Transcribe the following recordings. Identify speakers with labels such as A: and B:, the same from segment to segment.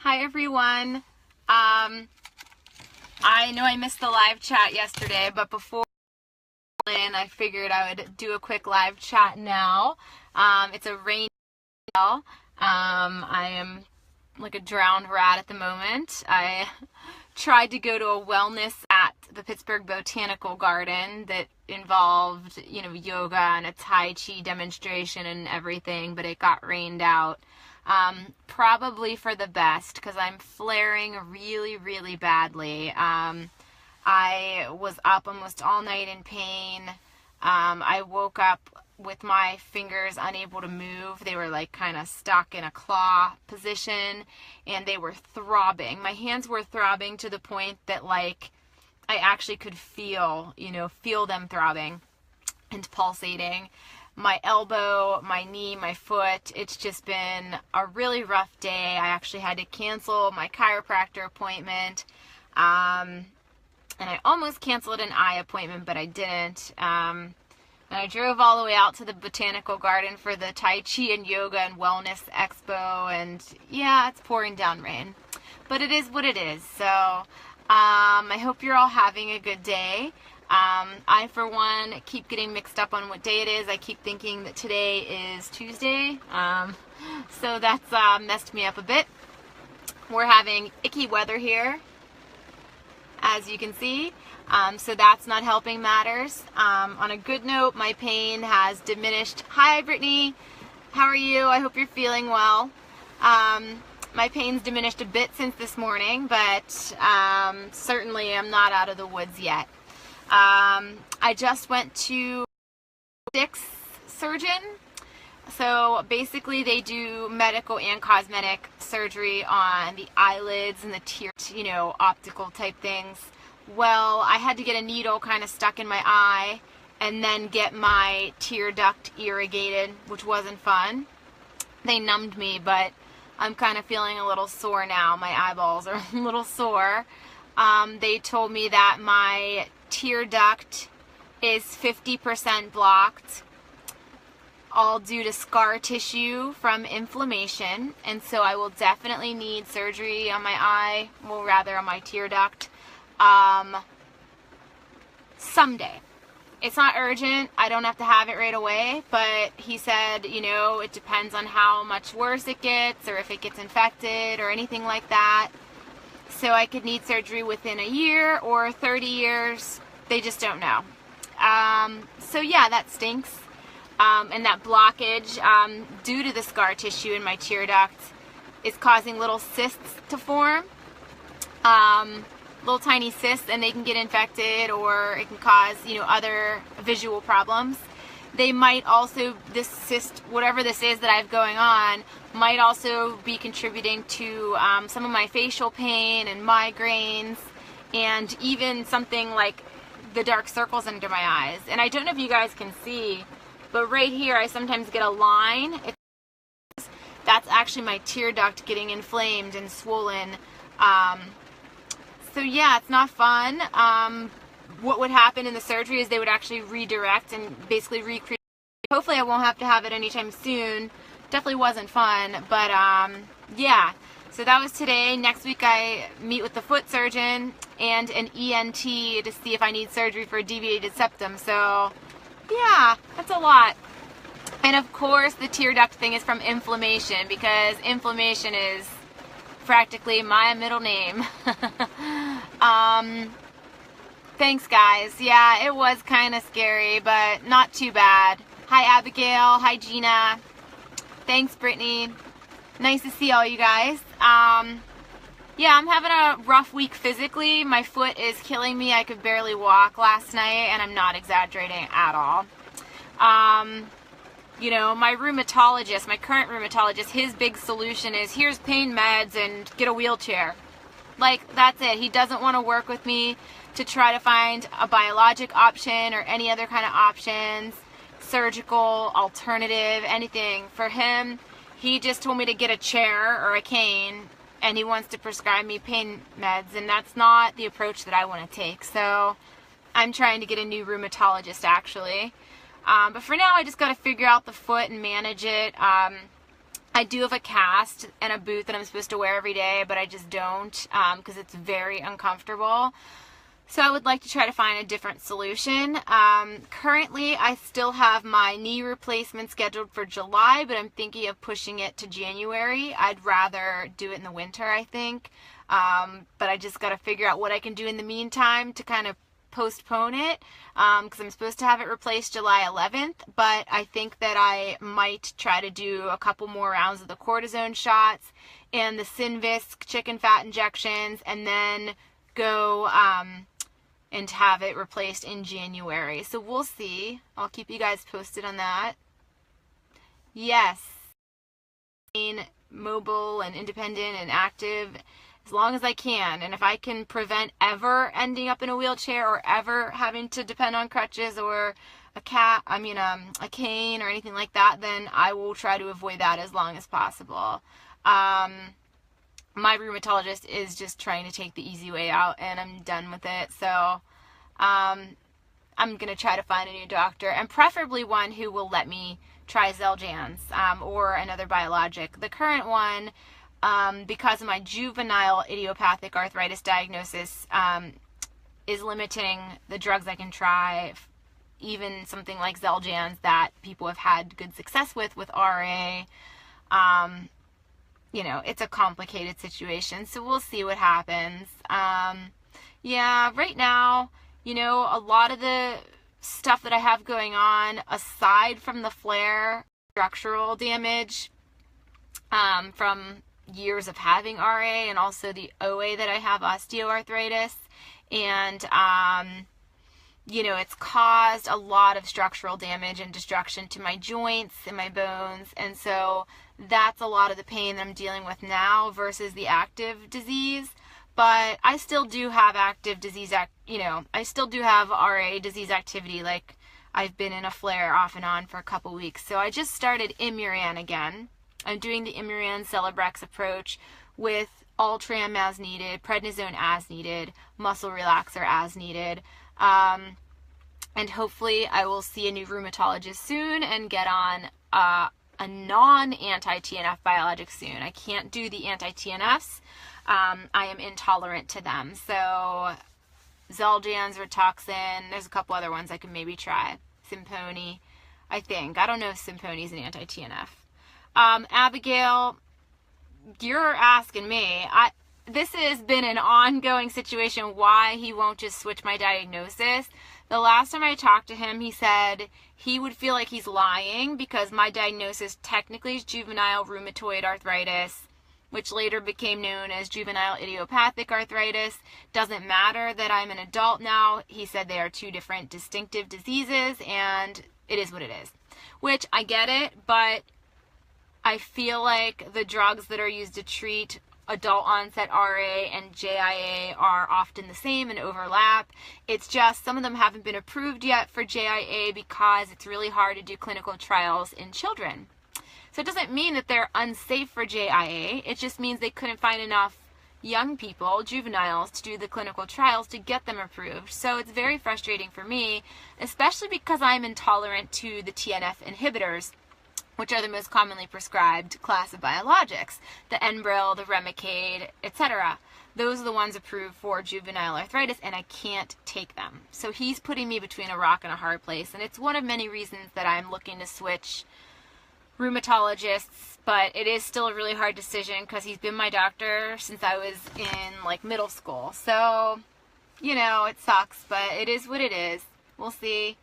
A: Hi everyone. I know I missed the live chat yesterday, but before I figured I would do a quick live chat now. It's a rainy day. I am like a drowned rat at the moment. I tried to go to a wellness at the Pittsburgh Botanical Garden that involved, yoga and a Tai Chi demonstration and everything, but it got rained out. Probably for the best because I'm flaring really, really badly. I was up almost all night in pain. I woke up with my fingers unable to move. They were like kind of stuck in a claw position and they were throbbing. My hands were throbbing to the point that like I actually could feel them throbbing and pulsating. My elbow, my knee, my foot, it's just been a really rough day. I actually had to cancel my chiropractor appointment. And I almost canceled an eye appointment, but I didn't. And I drove all the way out to the Botanical Garden for the Tai Chi and Yoga and Wellness Expo. And yeah, it's pouring down rain. But it is what it is. So I hope you're all having a good day. I, for one, keep getting mixed up on what day it is. I keep thinking that today is Tuesday. So that's messed me up a bit. We're having icky weather here, as you can see. So that's not helping matters. On a good note, my pain has diminished. Hi, Brittany. How are you? I hope you're feeling well. My pain's diminished a bit since this morning, but certainly I'm not out of the woods yet. I just went to Dick's surgeon. So basically they do medical and cosmetic surgery on the eyelids and the tear, optical type things. Well, I had to get a needle kind of stuck in my eye and then get my tear duct irrigated, which wasn't fun. They numbed me, but I'm kind of feeling a little sore now. My eyeballs are a little sore. They told me that my tear duct is 50% blocked, all due to scar tissue from inflammation, and so I will definitely need surgery on my eye, well, rather on my tear duct, someday. It's not urgent. I don't have to have it right away, but he said, it depends on how much worse it gets or if it gets infected or anything like that. So I could need surgery within a year or 30 years. They just don't know. So yeah, that stinks. And that blockage, due to the scar tissue in my tear duct, is causing little cysts to form. Little tiny cysts, and they can get infected, or it can cause, other visual problems. They might also, this cyst, whatever this is that I have going on, might also be contributing to some of my facial pain and migraines, and even something like the dark circles under my eyes. And I don't know if you guys can see, but right here I sometimes get a line. That's actually my tear duct getting inflamed and swollen. So yeah, it's not fun. What would happen in the surgery is they would actually redirect and basically recreate. Hopefully I won't have to have it anytime soon. Definitely wasn't fun, but yeah. So that was today. Next week I meet with the foot surgeon and an ENT to see if I need surgery for a deviated septum. So yeah, that's a lot. And of course the tear duct thing is from inflammation, because inflammation is practically my middle name. Thanks guys. Yeah, it was kind of scary, but not too bad. Hi Abigail. Hi Gina. Thanks Brittany. Nice to see all you guys. Yeah, I'm having a rough week physically. My foot is killing me. I could barely walk last night, and I'm not exaggerating at all. My rheumatologist, my current rheumatologist, his big solution is here's pain meds and get a wheelchair. Like, that's it. He doesn't want to work with me to try to find a biologic option or any other kind of options, surgical, alternative, anything. For him, he just told me to get a chair or a cane, and he wants to prescribe me pain meds, and that's not the approach that I want to take. So I'm trying to get a new rheumatologist, actually. But for now, I just got to figure out the foot and manage it. I do have a cast and a boot that I'm supposed to wear every day, but I just don't because it's very uncomfortable. So I would like to try to find a different solution. Currently, I still have my knee replacement scheduled for July, but I'm thinking of pushing it to January. I'd rather do it in the winter, I think. But I just got to figure out what I can do in the meantime to kind of postpone it, because I'm supposed to have it replaced July 11th, but I think that I might try to do a couple more rounds of the cortisone shots and the Synvisc chicken fat injections, and then go and have it replaced in January. So we'll see. I'll keep you guys posted on that. Yes, being mobile and independent and active as long as I can, and if I can prevent ever ending up in a wheelchair or ever having to depend on crutches or a cane or anything like that, then I will try to avoid that as long as possible. My rheumatologist is just trying to take the easy way out, and I'm done with it. So I'm going to try to find a new doctor, and preferably one who will let me try Xeljanz or another biologic. The current one, because of my juvenile idiopathic arthritis diagnosis, is limiting the drugs I can try, even something like Xeljanz that people have had good success with RA. It's a complicated situation, so we'll see what happens. Yeah, right now, a lot of the stuff that I have going on, aside from the flare, structural damage from years of having RA, and also the OA that I have, osteoarthritis, and it's caused a lot of structural damage and destruction to my joints and my bones, and so that's a lot of the pain that I'm dealing with now versus the active disease. But I still do have active disease, I still do have RA disease activity. Like, I've been in a flare off and on for a couple weeks. So I just started Imuran again. I'm doing the Imuran Celebrex approach with Ultram as needed, prednisone as needed, muscle relaxer as needed. And hopefully I will see a new rheumatologist soon and get on a non-anti-TNF biologic soon. I can't do the anti-TNFs. I am intolerant to them. So Xeljanz, Rituxan, there's a couple other ones I could maybe try. Simponi, I think. I don't know if Simponi is an anti-TNF. Abigail, you're asking me. This has been an ongoing situation why he won't just switch my diagnosis. The last time I talked to him, he said he would feel like he's lying because my diagnosis technically is juvenile rheumatoid arthritis, which later became known as juvenile idiopathic arthritis. Doesn't matter that I'm an adult now. He said they are two different distinctive diseases, and it is what it is. Which, I get it, but I feel like the drugs that are used to treat adult onset RA and JIA are often the same and overlap. It's just some of them haven't been approved yet for JIA because it's really hard to do clinical trials in children. So it doesn't mean that they're unsafe for JIA. It just means they couldn't find enough young people, juveniles, to do the clinical trials to get them approved. So it's very frustrating for me, especially because I'm intolerant to the TNF inhibitors, which are the most commonly prescribed class of biologics, the Enbrel, the Remicade, etc. Those are the ones approved for juvenile arthritis, and I can't take them. So he's putting me between a rock and a hard place, and it's one of many reasons that I'm looking to switch rheumatologists, but it is still a really hard decision because he's been my doctor since I was in middle school. So, it sucks, but it is what it is. We'll see.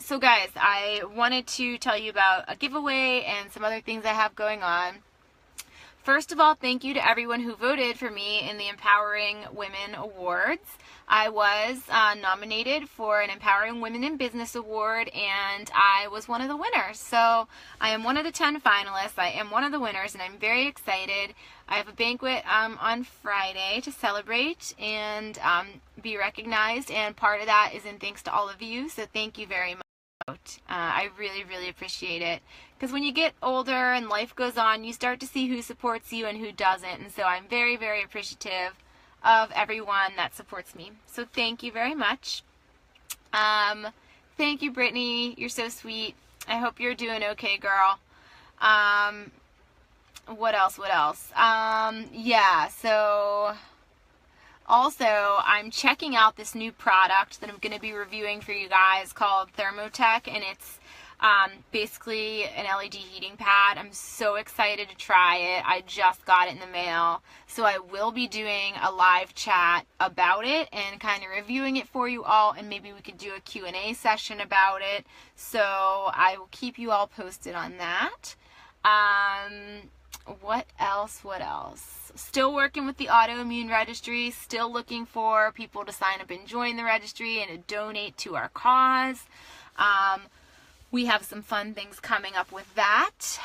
A: So guys, I wanted to tell you about a giveaway and some other things I have going on. First of all, thank you to everyone who voted for me in the Empowering Women Awards. I was nominated for an Empowering Women in Business Award, and I was one of the winners. So I am one of the 10 finalists. I am one of the winners, and I'm very excited. I have a banquet on Friday to celebrate and be recognized, and part of that is in thanks to all of you, so thank you very much. I really, really appreciate it, because when you get older and life goes on, you start to see who supports you and who doesn't, and so I'm very, very appreciative of everyone that supports me. So thank you very much. Thank you, Brittany. You're so sweet. I hope you're doing okay, girl. What else? Yeah, so also I'm checking out this new product that I'm going to be reviewing for you guys called Thermotech, and it's basically an LED heating pad. I'm so excited to try it. I just got it in the mail. So I will be doing a live chat about it and kind of reviewing it for you all, and maybe we could do a Q&A session about it. So I will keep you all posted on that. What else? Still working with the autoimmune registry, still looking for people to sign up and join the registry and to donate to our cause. We have some fun things coming up with that.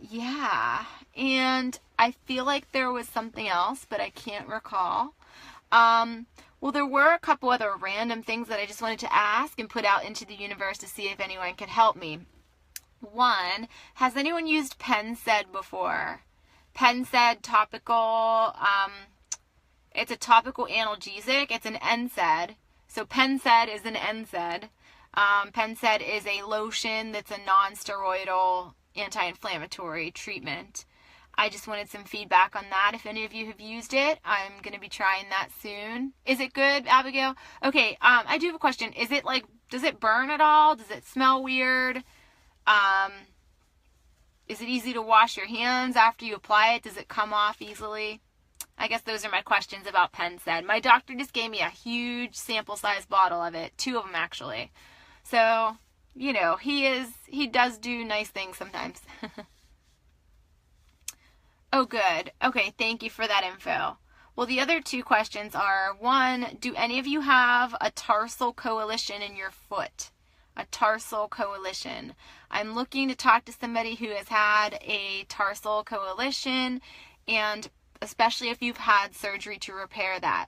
A: Yeah, and I feel like there was something else, but I can't recall. Well, there were a couple other random things that I just wanted to ask and put out into the universe to see if anyone could help me. One, has anyone used Pennsaid before? Pennsaid topical, it's a topical analgesic. It's an NSAID. So Pennsaid is an NSAID. Pennsaid is a lotion that's a non-steroidal anti-inflammatory treatment. I just wanted some feedback on that. If any of you have used it, I'm going to be trying that soon. Is it good, Abigail? Okay, I do have a question. Is it does it burn at all? Does it smell weird? Is it easy to wash your hands after you apply it? Does it come off easily? I guess those are my questions about Pennsaid. My doctor just gave me a huge sample size bottle of it. 2 of them actually. So, you know, he does do nice things sometimes. Oh, good. Okay, thank you for that info. Well, the other 2 questions are, 1, do any of you have a tarsal coalition in your foot? A tarsal coalition. I'm looking to talk to somebody who has had a tarsal coalition, and especially if you've had surgery to repair that.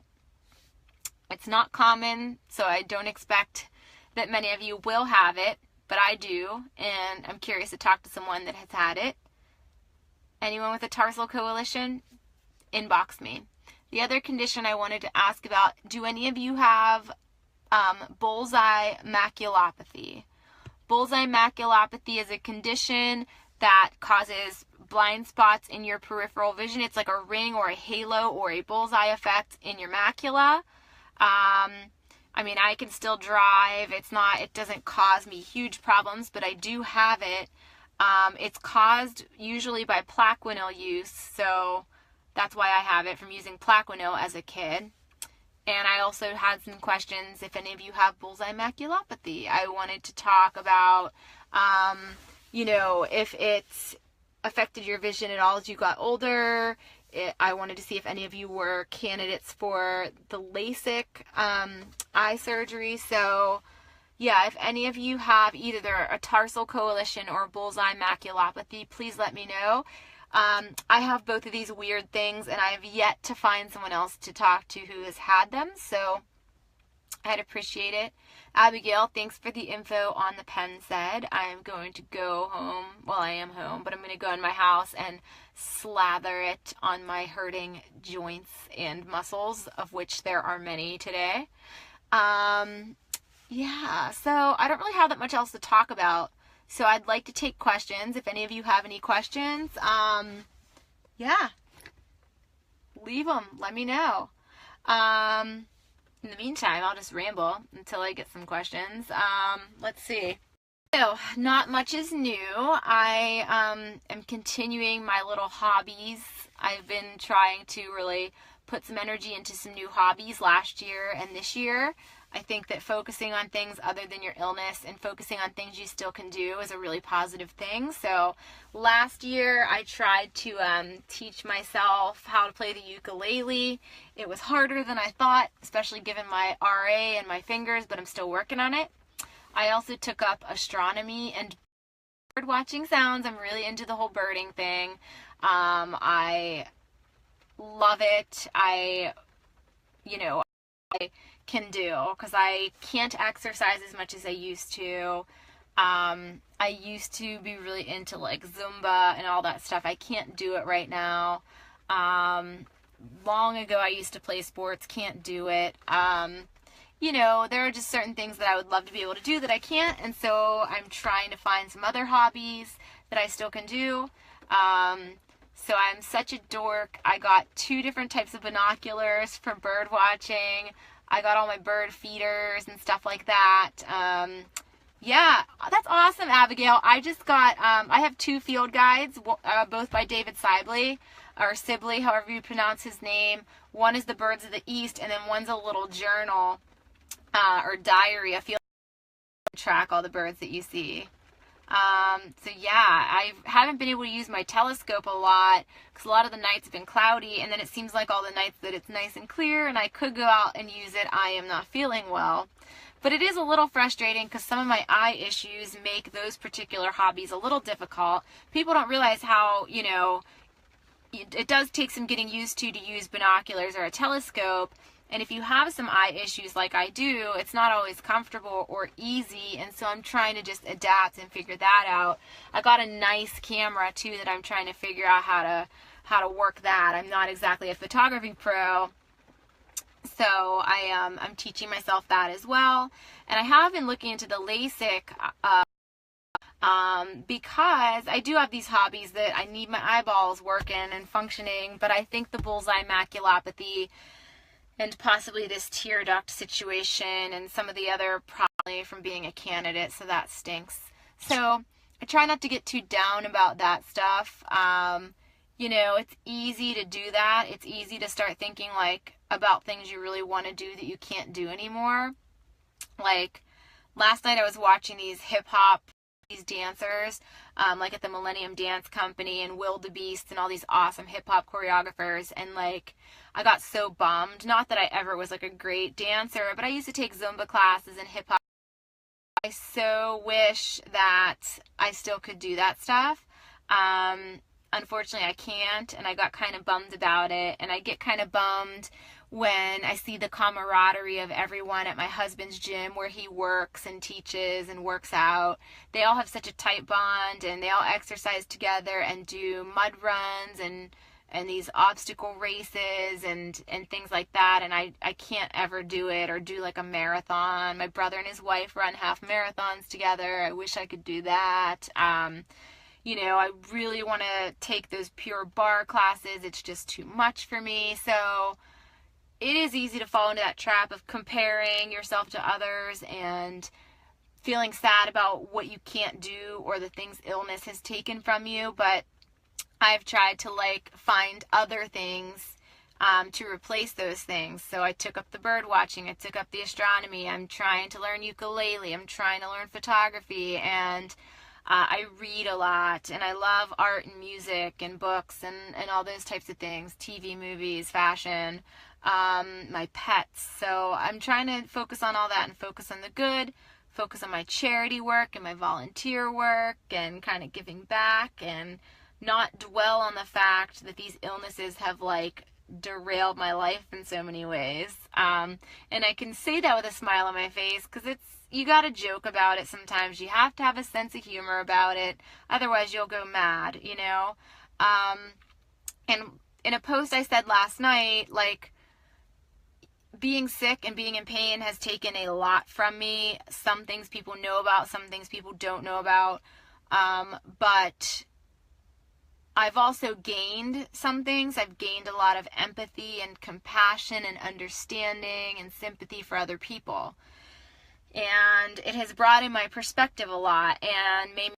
A: It's not common, so I don't expect that many of you will have it, but I do, and I'm curious to talk to someone that has had it. Anyone with a tarsal coalition? Inbox me. The other condition I wanted to ask about, do any of you have bullseye maculopathy? Bullseye maculopathy is a condition that causes blind spots in your peripheral vision. It's like a ring or a halo or a bullseye effect in your macula. I mean, I can still drive. It doesn't cause me huge problems, but I do have it. It's caused usually by Plaquenil use, so that's why I have it, from using Plaquenil as a kid. And I also had some questions if any of you have bullseye maculopathy. I wanted to talk about, you know, if it's affected your vision at all as you got older. I wanted to see if any of you were candidates for the LASIK eye surgery. So, yeah, if any of you have either a tarsal coalition or bullseye maculopathy, please let me know. I have both of these weird things, and I have yet to find someone else to talk to who has had them, so I'd appreciate it. Abigail, thanks for the info on the Pennsaid. I'm going to go home. Well, I am home, but I'm going to go in my house and slather it on my hurting joints and muscles, of which there are many today. Yeah, so I don't really have that much else to talk about. So I'd like to take questions. If any of you have any questions, yeah, leave them. Let me know. In the meantime, I'll just ramble until I get some questions. Let's see. So, not much is new. I am continuing my little hobbies. I've been trying to really put some energy into some new hobbies last year and this year. I think that focusing on things other than your illness and focusing on things you still can do is a really positive thing. So last year I tried to teach myself how to play the ukulele. It was harder than I thought, especially given my RA and my fingers, but I'm still working on it. I also took up astronomy and bird watching sounds. I'm really into the whole birding thing. I love it. I can do, because I can't exercise as much as I used to. I used to be really into like Zumba and all that stuff. I can't do it right now. Long ago I used to play sports, can't do it. you know, there are just certain things that I would love to be able to do that I can't, and so I'm trying to find some other hobbies that I still can do. So I'm such a dork. I got 2 different types of binoculars for bird watching. I got all my bird feeders and stuff like that. Yeah, that's awesome, Abigail. I just got, I have 2 field guides, both by David Sibley, or Sibley, however you pronounce his name. One is the Birds of the East, and then one's a little journal, or diary, a field guide to track all the birds that you see. So yeah, I haven't been able to use my telescope a lot because a lot of the nights have been cloudy, and then it seems like all the nights that it's nice and clear and I could go out and use it, I am not feeling well. But it is a little frustrating because some of my eye issues make those particular hobbies a little difficult. People don't realize how, you know, it does take some getting used to use binoculars or a telescope. And if you have some eye issues like I do, it's not always comfortable or easy, and so I'm trying to just adapt and figure that out. I got a nice camera too that I'm trying to figure out how to work that. I'm not exactly a photography pro, so I'm teaching myself that as well. And I have been looking into the LASIK because I do have these hobbies that I need my eyeballs working and functioning, but I think the bullseye maculopathy and possibly this tear duct situation and some of the other probably from being a candidate, so that stinks. So I try not to get too down about that stuff. You know, it's easy to do that. It's easy to start thinking like about things you really want to do that you can't do anymore. Like last night I was watching these these dancers, like at the Millennium Dance Company and Wildebeest and all these awesome hip hop choreographers, and like I got so bummed. Not that I ever was like a great dancer, but I used to take Zumba classes and hip hop. I so wish that I still could do that stuff. Unfortunately I can't, and I got kind of bummed about it, and I get kind of bummed when I see the camaraderie of everyone at my husband's gym where he works and teaches and works out. They all have such a tight bond, and they all exercise together and do mud runs and these obstacle races and things like that, and I can't ever do it, or do like a marathon. My brother and his wife run half marathons together. I wish I could do that. You know, I really want to take those pure barre classes. It's just too much for me. So it is easy to fall into that trap of comparing yourself to others and feeling sad about what you can't do or the things illness has taken from you. But I've tried to like find other things to replace those things. So I took up the bird watching, I took up the astronomy, I'm trying to learn ukulele, I'm trying to learn photography, and I read a lot, and I love art and music and books and all those types of things, TV, movies, fashion, my pets. So I'm trying to focus on all that and focus on the good, focus on my charity work and my volunteer work and kind of giving back, and not dwell on the fact that these illnesses have like derailed my life in so many ways. And I can say that with a smile on my face because you gotta joke about it sometimes. You have to have a sense of humor about it, otherwise you'll go mad, you know. And in a post I said last night, like, being sick and being in pain has taken a lot from me. Some things people know about, some things people don't know about, but I've also gained some things. I've gained a lot of empathy and compassion and understanding and sympathy for other people. And it has broadened my perspective a lot and made me